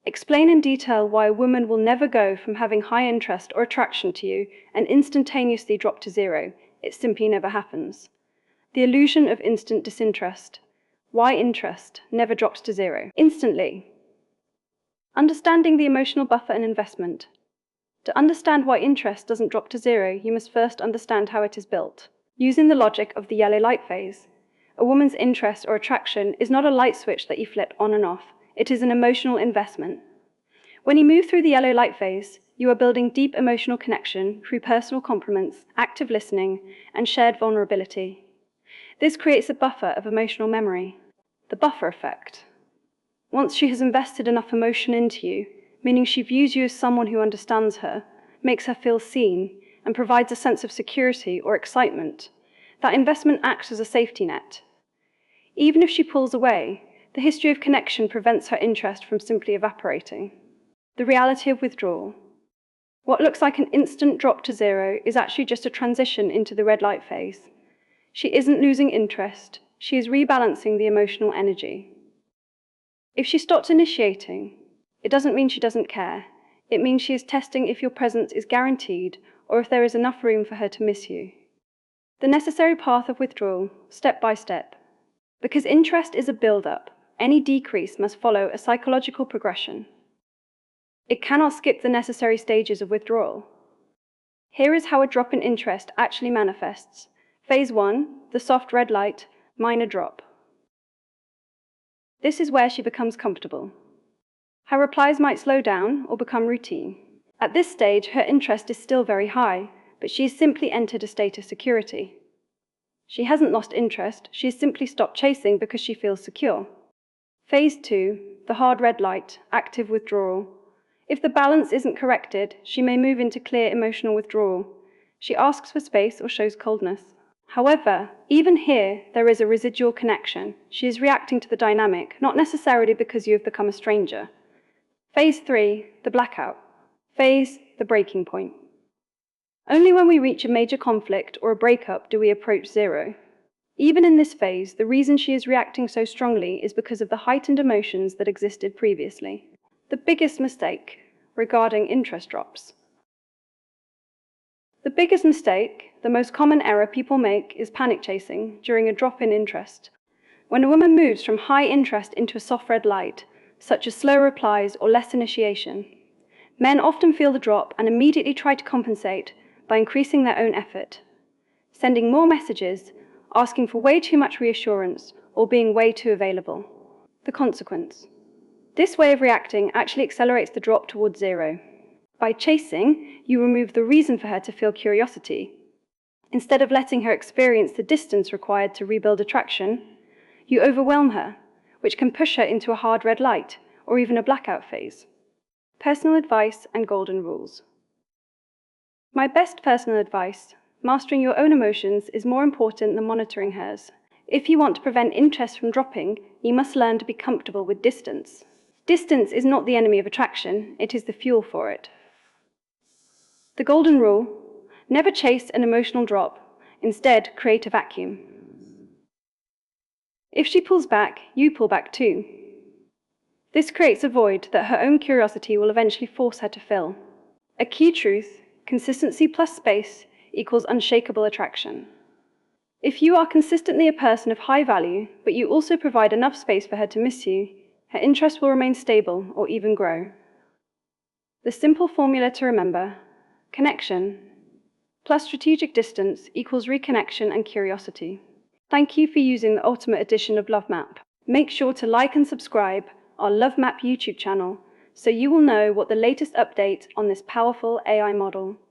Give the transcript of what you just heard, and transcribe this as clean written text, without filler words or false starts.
Explain in detail why a woman will never go from having high interest or attraction to you and instantaneously drop to zero. It simply never happens. The illusion of instant disinterest. Why interest never drops to zero instantly. Understanding the emotional buffer and investment. To understand why interest doesn't drop to zero, you must first understand how it is built. Using the logic of the yellow light phase, a woman's interest or attraction is not a light switch that you flip on and off. It is an emotional investment. When you move through the yellow light phase, you are building deep emotional connection through personal compliments, active listening, and shared vulnerability. This creates a buffer of emotional memory, the buffer effect. Once she has invested enough emotion into you, meaning she views you as someone who understands her, makes her feel seen, and provides a sense of security or excitement, that investment acts as a safety net. Even if she pulls away, the history of connection prevents her interest from simply evaporating. The reality of withdrawal. What looks like an instant drop to zero is actually just a transition into the red light phase. She isn't losing interest, she is rebalancing the emotional energy. If she stops initiating, it doesn't mean she doesn't care. It means she is testing if your presence is guaranteed or if there is enough room for her to miss you. The necessary path of withdrawal, step by step. Because interest is a build-up, any decrease must follow a psychological progression. It cannot skip the necessary stages of withdrawal. Here is how a drop in interest actually manifests. Phase 1, the soft red light, minor drop. This is where she becomes comfortable. Her replies might slow down or become routine. At this stage, her interest is still very high, but she has simply entered a state of security. She hasn't lost interest, she has simply stopped chasing because she feels secure. Phase 2, the hard red light, active withdrawal. If the balance isn't corrected, she may move into clear emotional withdrawal. She asks for space or shows coldness. However, even here, there is a residual connection. She is reacting to the dynamic, not necessarily because you have become a stranger. Phase 3, the blackout. Phase, the breaking point. Only when we reach a major conflict or a breakup do we approach zero. Even in this phase, the reason she is reacting so strongly is because of the heightened emotions that existed previously. The biggest mistake regarding interest drops. The biggest mistake, the most common error people make, is panic chasing during a drop in interest. When a woman moves from high interest into a soft red light, such as slow replies or less initiation, men often feel the drop and immediately try to compensate by increasing their own effort, sending more messages, asking for way too much reassurance, or being way too available. The consequence. This way of reacting actually accelerates the drop towards zero. By chasing, you remove the reason for her to feel curiosity. Instead of letting her experience the distance required to rebuild attraction, you overwhelm her, which can push her into a hard red light or even a blackout phase. Personal advice and golden rules. My best personal advice: mastering your own emotions is more important than monitoring hers. If you want to prevent interest from dropping, you must learn to be comfortable with distance. Distance is not the enemy of attraction, it is the fuel for it. The golden rule: never chase an emotional drop, instead create a vacuum. If she pulls back, you pull back too. This creates a void that her own curiosity will eventually force her to fill. A key truth: consistency plus space equals unshakable attraction. If you are consistently a person of high value, but you also provide enough space for her to miss you, her interest will remain stable or even grow. The simple formula to remember: connection plus strategic distance equals reconnection and curiosity. Thank you for using the ultimate edition of Love Map. Make sure to like and subscribe our Love Map YouTube channel so you will know what the latest update on this powerful AI model